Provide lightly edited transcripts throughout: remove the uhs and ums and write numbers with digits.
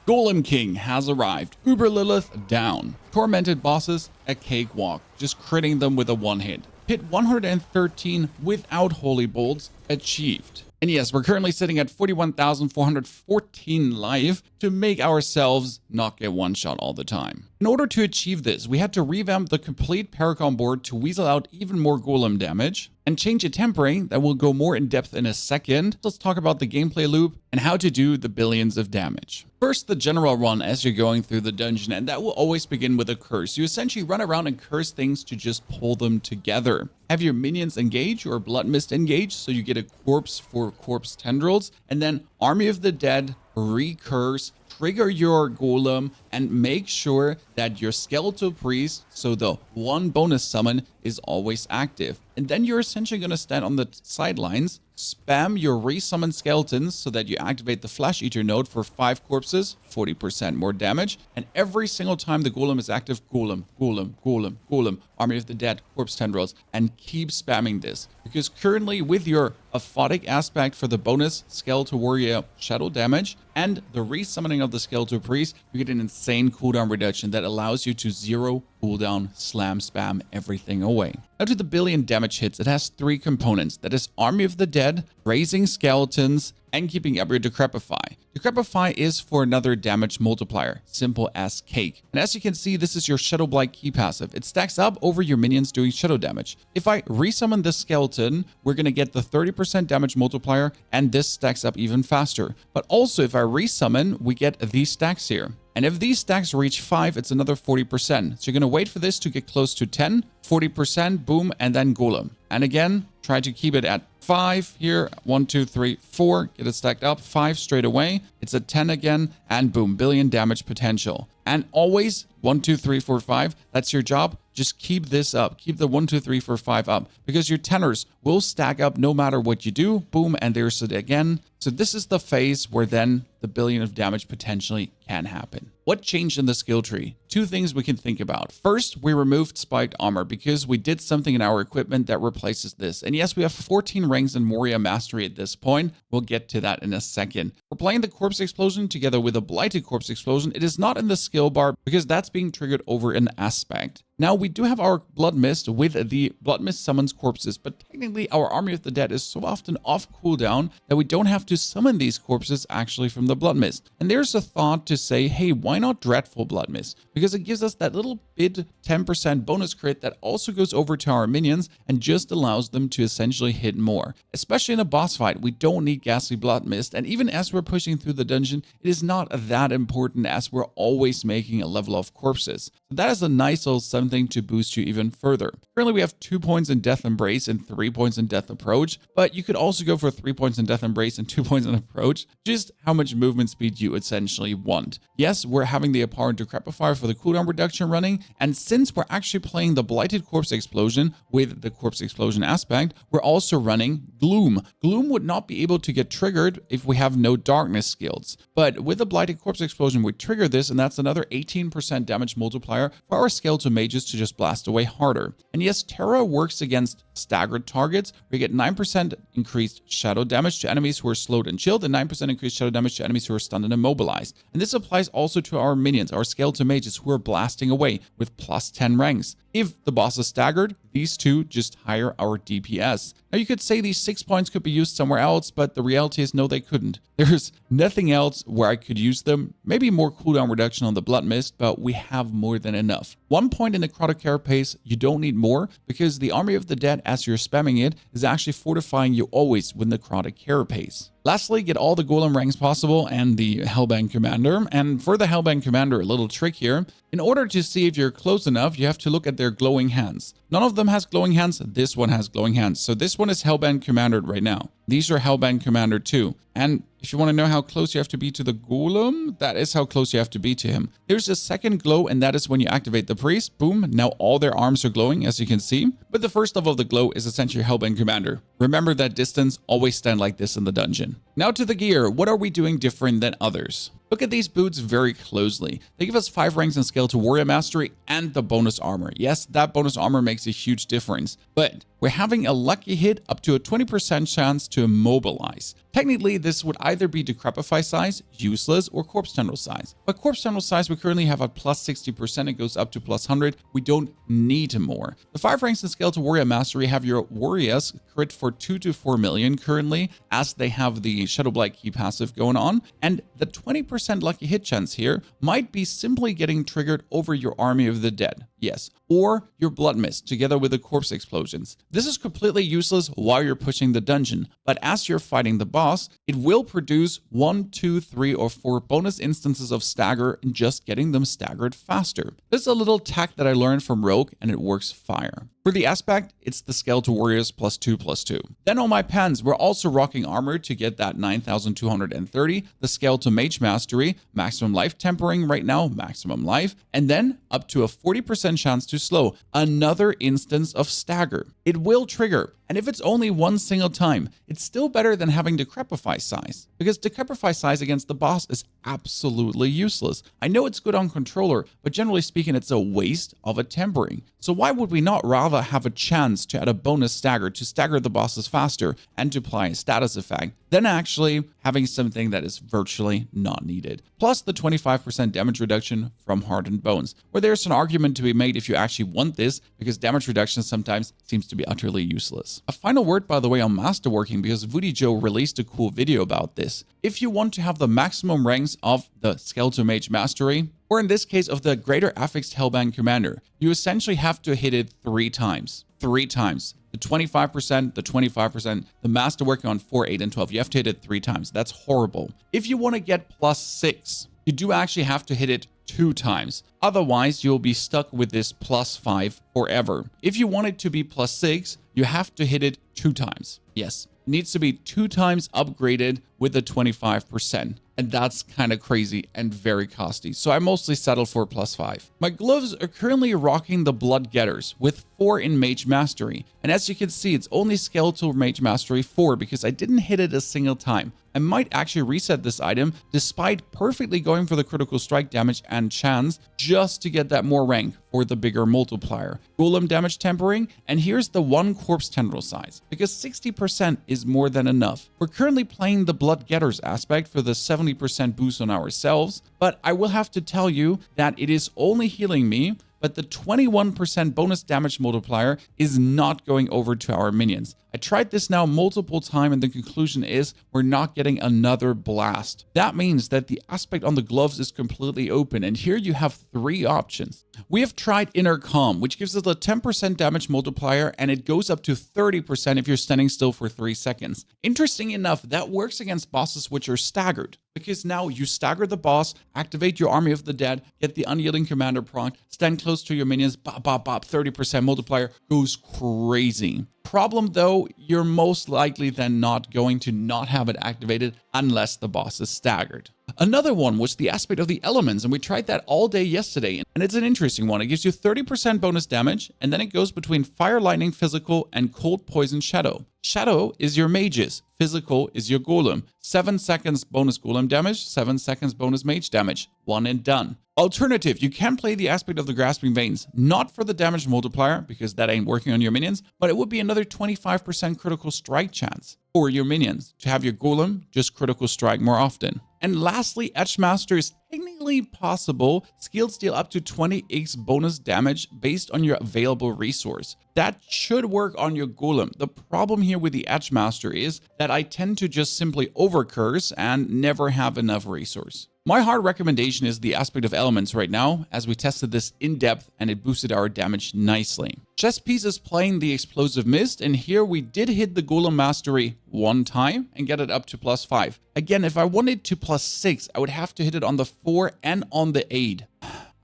Golem King has arrived. Uber Lilith down. Tormented Bosses a cakewalk, just critting them with a one hit. Hit 113 without Holy Bolts achieved. And yes, we're currently sitting at 41,414 life to make ourselves not get one shot all the time. In order to achieve this, we had to revamp the complete Paragon board to weasel out even more golem damage and change a temporary that will go more in depth in a second. Let's talk about the gameplay loop and how to do the billions of damage. First, the general run as you're going through the dungeon, and that will always begin with a curse. You essentially run around and curse things to just pull them together. Have your minions engage or blood mist engage, so you get a corpse for corpse tendrils, and then Army of the Dead, recurse, trigger your golem, and make sure that your skeletal priest, so the one bonus summon, is always active. And then you're essentially going to stand on the sidelines, spam your resummon skeletons so that you activate the Flesh Eater node for 5 corpses, 40% more damage. And every single time the golem is active, golem, golem, golem, golem, Army of the Dead, corpse tendrils, and keep spamming this. Because currently with your aphotic aspect for the bonus skeletal warrior shadow damage and the resummoning of the skeletal priest, you get an insane cooldown reduction that allows you to 0 cooldown slam spam everything away. Now to the billion damage hits, it has 3 components. That is Army of the Dead, raising skeletons, and keeping up your Decrepify. Decrepify is for another damage multiplier, simple as cake. And as you can see, this is your Shadow Blight key passive. It stacks up over your minions doing shadow damage. If I resummon this skeleton, we're going to get the 30% damage multiplier, and this stacks up even faster. But also if I resummon, we get these stacks here. And if these stacks reach 5, it's another 40%. So you're going to wait for this to get close to 10, 40%, boom, and then golem. And again, try to keep it at 5 here. 1, 2, 3, 4. Get it stacked up. 5 straight away. It's a 10 again. And boom, billion damage potential. And always 1, 2, 3, 4, 5. That's your job. Just keep this up. Keep the 1, 2, 3, 4, 5 up. Because your tenors will stack up no matter what you do. Boom, and there's it again. So this is the phase where then the billion of damage potentially can happen. What changed in the skill tree? 2 things we can think about. First, we removed spiked armor because we did something in our equipment that replaces this. And yes, we have 14 ranks in Moria Mastery at this point. We'll get to that in a second. We're playing the Corpse Explosion together with a Blighted Corpse Explosion. It is not in the skill bar because that's being triggered over an aspect. Now, we do have our Blood Mist with the Blood Mist summons corpses, but technically our Army of the Dead is so often off cooldown that we don't have to summon these corpses actually from the Blood Mist. And there's a thought to say, hey, why not Dreadful Blood Mist? Because it gives us that little bit 10% bonus crit that also goes over to our minions and just allows them to essentially hit more. Especially in a boss fight, we don't need Ghastly Blood Mist, and even as we're pushing through the dungeon, it is not that important as we're always making a level of corpses. So that is a nice little something to boost you even further. Currently, we have 2 points in Death Embrace and 3 points in Death Approach, but you could also go for 3 points in Death Embrace and 2 points in Approach, just how much movement speed you essentially want. Yes, we're having the Apparent Decrepify for the cooldown reduction running, and since we're actually playing the Blighted Corpse Explosion with the Corpse Explosion aspect, we're also running Gloom. Gloom would not be able to get triggered if we have no Darkness skills, but with the Blighted Corpse Explosion, we trigger this, and that's another 18% damage multiplier for our skeletal mages to just blast away harder. And yes, Terra works against staggered targets. We get 9% increased shadow damage to enemies who are slowed and chilled, and 9% increased shadow damage to enemies who are stunned and immobilized. And this applies also to our minions, our skeletal mages who are blasting away with plus 10 ranks. If the boss is staggered, these 2 just higher our DPS. Now you could say these 6 points could be used somewhere else, but the reality is no, they couldn't. There's nothing else where I could use them. Maybe more cooldown reduction on the Blood Mist, but we have more than enough. 1 point in Necrotic Carapace, you don't need more because the Army of the Dead, as you're spamming it, is actually fortifying you always with Necrotic Carapace. Lastly, get all the Golem ranks possible and the Hellbang Commander. And for the Hellbang Commander, a little trick here. In order to see if you're close enough, you have to look at their glowing hands. None of them has glowing hands. This one has glowing hands. So this one is Hellbang Commander right now. These are Hellbang Commander too. And if you want to know how close you have to be to the Golem, that is how close you have to be to him. There's a second glow, and that is when you activate the priest. Boom, now all their arms are glowing, as you can see. But the first level of the glow is essentially Hellbang Commander. Remember that distance, always stand like this in the dungeon. Now to the gear, what are we doing different than others? Look at these boots very closely. They give us 5 ranks in skill to Warrior Mastery and the bonus armor. Yes, that bonus armor makes a huge difference, but we're having a lucky hit up to a 20% chance to immobilize. Technically, this would either be Decrepify size, useless, or Corpse Tendril size. But Corpse Tendril size we currently have at plus 60%, it goes up to plus 100. We don't need more. The 5 ranks in Skeletal Warrior Mastery have your warriors crit for 2 to 4 million currently, as they have the Shadowblight Key passive going on. And the 20% lucky hit chance here might be simply getting triggered over your Army of the Dead. Yes, or your Blood Mist together with the Corpse Explosions. This is completely useless while you're pushing the dungeon, but as you're fighting the boss, it will produce 1, 2, 3, or 4 bonus instances of stagger and just getting them staggered faster. This is a little tack that I learned from Rogue and it works fire. For the aspect, it's the Skeletal Warriors +2/+2. Then on my pens, we're also rocking armor to get that 9,230, the Skeletal Mage Mastery, maximum life tempering right now, maximum life, and then up to a 40% chance to slow, another instance of stagger. It will trigger, and if it's only one single time, it's still better than having Decrepify size, because Decrepify size against the boss is absolutely useless. I know it's good on controller, but generally speaking, it's a waste of a tempering. So why would we not rather have a chance to add a bonus stagger to stagger the bosses faster and to apply a status effect than actually having something that is virtually not needed? Plus the 25% damage reduction from Hardened Bones, where there's an argument to be made if you actually want this, because damage reduction sometimes seems to be utterly useless. A final word, by the way, on masterworking, because Woody Joe released a cool video about this. If you want to have the maximum ranks of the Skeletal Mage Mastery, or in this case of the Greater Affixed Hellband Commander, you essentially have to hit it 3 times. 3 times. The 25%, the 25%, the masterworking on 4, 8, and 12. You have to hit it 3 times. That's horrible. If you want to get +6, you do actually have to hit it 2 times. Otherwise, you'll be stuck with this +5 forever. If you want it to be +6, you have to hit it 2 times. Yes, it needs to be 2 times upgraded with the 25%. And that's kind of crazy and very costly. So I mostly settle for +5. My gloves are currently rocking the Blood Getters with 4 in Mage Mastery. And as you can see, it's only Skeletal Mage Mastery 4 because I didn't hit it a single time. I might actually reset this item despite perfectly going for the critical strike damage and chance just to get that more rank for the bigger multiplier. Golem damage tempering, and here's the 1 Corpse Tendril size, because 60% is more than enough. We're currently playing the Blood Getters aspect for the 70% boost on ourselves, but I will have to tell you that it is only healing me, but the 21% bonus damage multiplier is not going over to our minions. I tried this now multiple times and the conclusion is we're not getting another blast. That means that the aspect on the gloves is completely open, and here you have 3 options. We have tried Inner Calm, which gives us a 10% damage multiplier, and it goes up to 30% if you're standing still for 3 seconds. Interesting enough, that works against bosses which are staggered, because now you stagger the boss, activate your Army of the Dead, get the Unyielding Commander proc, stand close to your minions, bop, bop, bop, 30% multiplier, goes crazy. Problem though, you're most likely then not going to not have it activated unless the boss is staggered. Another one was the aspect of the elements, and we tried that all day yesterday, and it's an interesting one. It gives you 30% bonus damage, and then it goes between Fire, Lightning, Physical, and Cold, Poison, Shadow. Shadow is your mages, Physical is your golem. 7 seconds bonus golem damage, 7 seconds bonus mage damage, 1 and done. Alternative, you can play the aspect of the Grasping Veins, not for the damage multiplier, because that ain't working on your minions, but it would be another 25% critical strike chance for your minions to have your golem just critical strike more often. And lastly, Etchmaster is technically possible. Skilled deal up to 20x bonus damage based on your available resource. That should work on your golem. The problem here with the Etchmaster is that I tend to just simply overcurse and never have enough resource. My hard recommendation is the aspect of elements right now, as we tested this in depth and it boosted our damage nicely. Chess Piece is playing the Explosive Mist, and here we did hit the Golem Mastery 1 time and get it up to +5. Again, if I wanted to +6, I would have to hit it on the 4 and on the 8.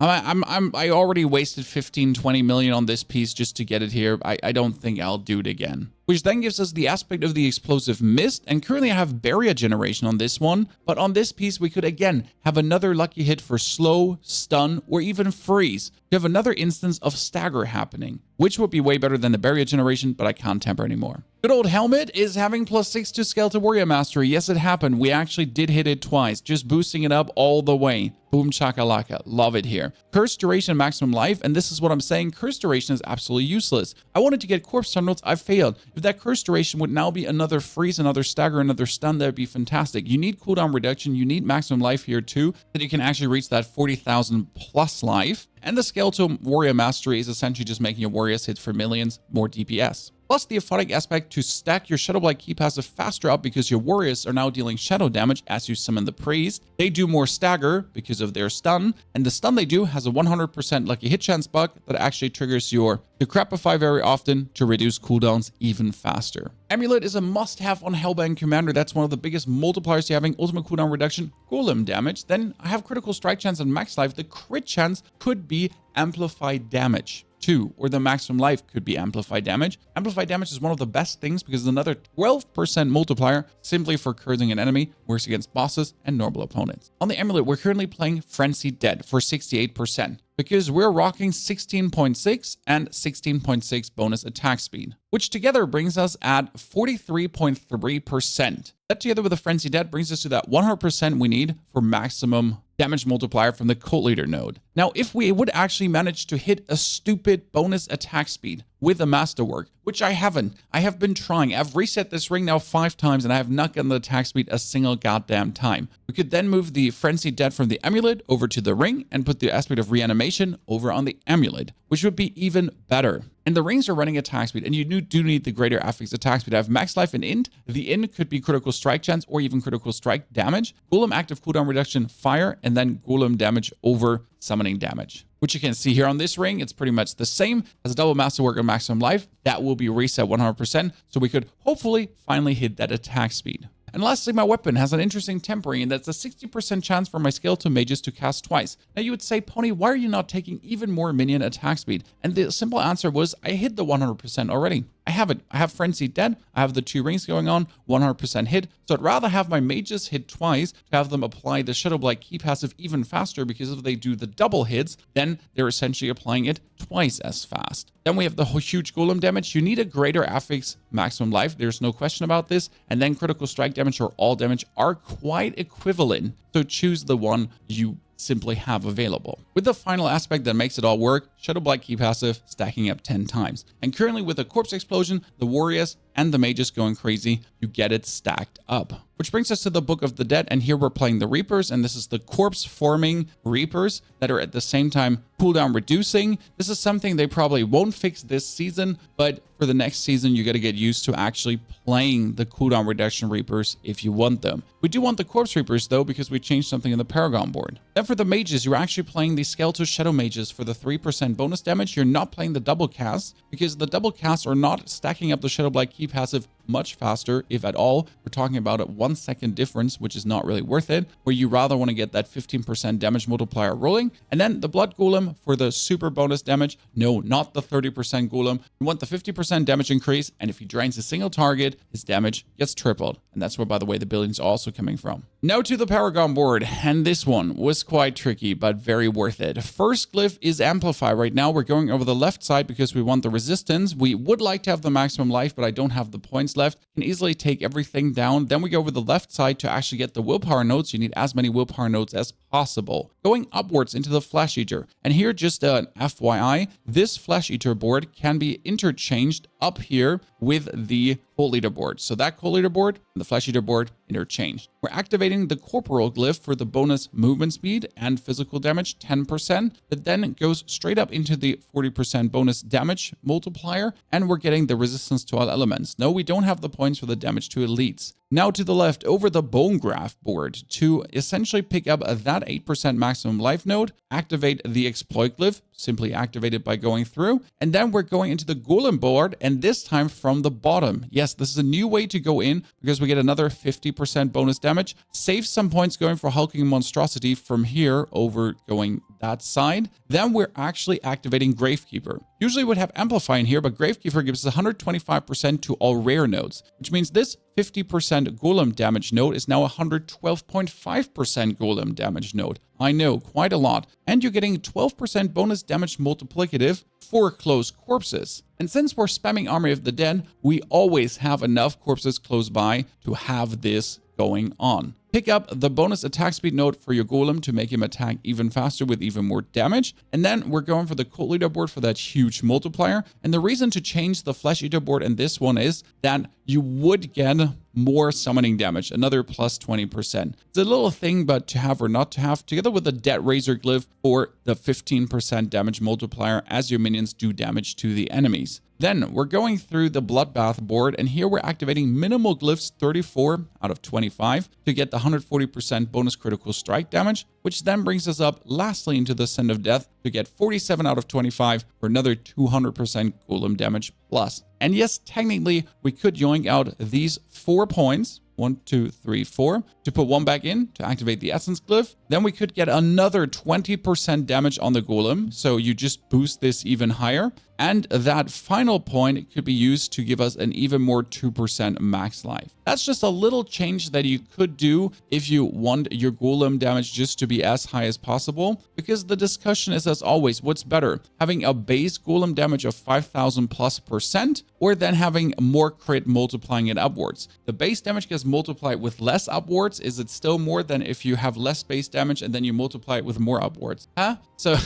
I already wasted 15-20 million on this piece just to get it here. I don't think I'll do it again. Which then gives us the aspect of the Explosive Mist, and currently I have Barrier Generation on this one, but on this piece we could again have another lucky hit for slow, stun, or even freeze. You have another instance of stagger happening, which would be way better than the Barrier Generation, but I can't temper anymore. Good old Helmet is having +6 to Skeletal Warrior Mastery. Yes, it happened. We actually did hit it twice, just boosting it up all the way. Boom chakalaka. Love it here. Curse duration, maximum life. And this is what I'm saying. Curse duration is absolutely useless. I wanted to get corpse terminals. I failed. If that curse duration would now be another freeze, another stagger, another stun, that would be fantastic. You need cooldown reduction. You need maximum life here too, that you can actually reach that 40,000 plus life. And the Skeletal Warrior Mastery is essentially just making your warriors hit for millions more DPS. Plus the Aphotic aspect to stack your Shadowblight Key passive faster up because your warriors are now dealing shadow damage as you summon the priest. They do more stagger because of their stun, and the stun they do has a 100% lucky hit chance bug that actually triggers your Decrepify very often to reduce cooldowns even faster. Amulet is a must-have on Hellbound Commander. That's one of the biggest multipliers you're having. Ultimate cooldown reduction, golem damage. Then I have critical strike chance and max life. The crit chance could be amplified damage too, or the maximum life could be amplified damage. Amplified damage is one of the best things because it's another 12% multiplier simply for cursing an enemy, works against bosses and normal opponents. On the amulet, we're currently playing Frenzied Dead for 68%. Because we're rocking 16.6 and 16.6 bonus attack speed, which together brings us at 43.3%. That together with the Frenzied Dead brings us to that 100% we need for maximum damage multiplier from the Cult Leader node. Now, if we would actually manage to hit a stupid bonus attack speed with a Masterwork, which I haven't. I have been trying. I've reset this ring now 5 times and I have not gotten the attack speed a single goddamn time. We could then move the Frenzied Dead from the amulet over to the ring and put the aspect of reanimation over on the amulet, which would be even better. And the rings are running attack speed, and you do need the greater affix attack speed. I have max life and int. The int could be critical strike chance or even critical strike damage. Golem active cooldown reduction, fire, and then golem damage over summoning damage. Which you can see here on this ring, it's pretty much the same as a double Masterwork and maximum life. That will be reset 100%, so we could hopefully finally hit that attack speed. And lastly, my weapon has an interesting tempering, and that's a 60% chance for my Skeletal Mages to cast twice. Now you would say, Pony, why are you not taking even more minion attack speed? And the simple answer was, I hit the 100% already. I have it. I have Frenzied Dead. I have the 2 rings going on, 100% hit. So I'd rather have my mages hit twice to have them apply the Shadowblight Key passive even faster, because if they do the double hits, then they're essentially applying it twice as fast. Then we have the huge golem damage. You need a greater affix maximum life. There's no question about this. And then critical strike damage or all damage are quite equivalent. So choose the one you simply have available. With the final aspect that makes it all work, Shadowblight Key passive stacking up 10 times. And currently with the Corpse Explosion, the Warriors, and the Mages going crazy, you get it stacked up. Which brings us to the Book of the Dead, and here we're playing the Reapers, and this is the corpse forming Reapers that are at the same time cooldown reducing. This is something they probably won't fix this season, but for the next season, you got to get used to actually playing the cooldown reduction Reapers if you want them. We do want the Corpse Reapers though, because we changed something in the Paragon board. Then for the Mages, you're actually playing the Skeletal Shadow Mages for the 3% bonus damage. You're not playing the double casts, because the double casts are not stacking up the Shadowblight Key passive much faster, if at all. We're talking about a 1 second difference, which is not really worth it, where you rather want to get that 15% damage multiplier rolling. And then the Blood Golem for the super bonus damage. No, not the 30% Golem. You want the 50% damage increase, and if he drains a single target, his damage gets tripled. And that's where, by the way, the building's also coming from. Now to the Paragon board, and this one was quite tricky, but very worth it. First glyph is Amplify. Right now, we're going over the left side because we want the resistance. We would like to have the maximum life, but I don't have the points left. Can easily take everything down. Then we go over the left side to actually get the willpower nodes. You need as many willpower nodes as possible. Going upwards into the Flesh Eater. And here, just an FYI, this Flesh Eater board can be interchanged up here with the Cult Leader board. So that Cult Leader board and the Flesh Eater board interchanged. We're activating the Corporal glyph for the bonus movement speed and physical damage, 10%. That then goes straight up into the 40% bonus damage multiplier. And we're getting the resistance to all elements. No, we don't have the points for the damage to elites. Now to the left, over the Bone Graft board, to essentially pick up that 8% maximum life node, activate the Exploit glyph, simply activate it by going through, and then we're going into the Golem board, and this time from the bottom. Yes, this is a new way to go in, because we get another 50% bonus damage, save some points going for Hulking Monstrosity from here over going that side. Then we're actually activating Gravekeeper. Usually we'd have Amplify in here, but Gravekeeper gives us 125% to all rare nodes, which means this 50% golem damage node is now 112.5% golem damage node. I know, quite a lot. And you're getting 12% bonus damage multiplicative for close corpses. And since we're spamming Army of the Dead, we always have enough corpses close by to have this going on. Pick up the bonus attack speed node for your golem to make him attack even faster with even more damage. And then we're going for the cult leaderboard for that huge multiplier. And the reason to change the flesh eater board in this one is that you would get more summoning damage, another plus 20%. It's a little thing, but to have or not to have, together with the Dead Razor glyph for the 15% damage multiplier as your minions do damage to the enemies. Then we're going through the Bloodbath board, and here we're activating minimal glyphs 34 out of 25 to get the 140% bonus critical strike damage, which then brings us up lastly into the Send of Death to get 47 out of 25 for another 200% golem damage plus. And yes, technically we could yoink out these 4 points, 1, 2, 3, 4, to put one back in to activate the Essence Glyph. Then we could get another 20% damage on the Golem, so you just boost this even higher. And that final point could be used to give us an even more 2% max life. That's just a little change that you could do if you want your Golem damage just to be as high as possible, because the discussion is, as always, what's better, having a base Golem damage of 5,000+%, or then having more crit multiplying it upwards. The base damage gets multiplied with less upwards. Is it still more than if you have less base damage and then you multiply it with more upwards? Huh? So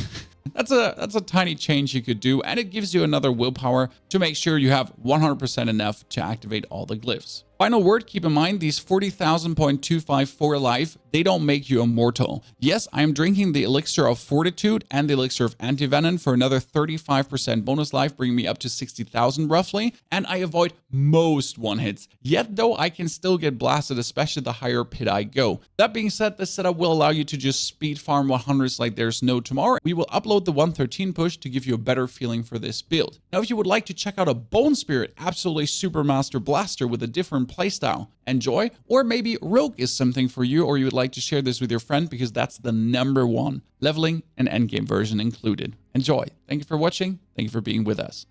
that's a tiny change you could do, and it gives you another willpower to make sure you have 100% enough to activate all the glyphs. Final word, keep in mind these 40,000.254 life, they don't make you immortal. Yes, I am drinking the Elixir of Fortitude and the Elixir of Antivenom for another 35% bonus life, bringing me up to 60,000 roughly, and I avoid most one-hits. Yet though, I can still get blasted, especially the higher pit I go. That being said, this setup will allow you to just speed farm 100s like there's no tomorrow. We will upload the 113 push to give you a better feeling for this build. Now, if you would like to check out a Bone Spirit Absolutely Supermaster Blaster with a different playstyle, enjoy, or maybe Rogue is something for you, or you would like to share this with your friend because that's the #1 leveling and endgame version included. Enjoy. Thank you for watching. Thank you for being with us.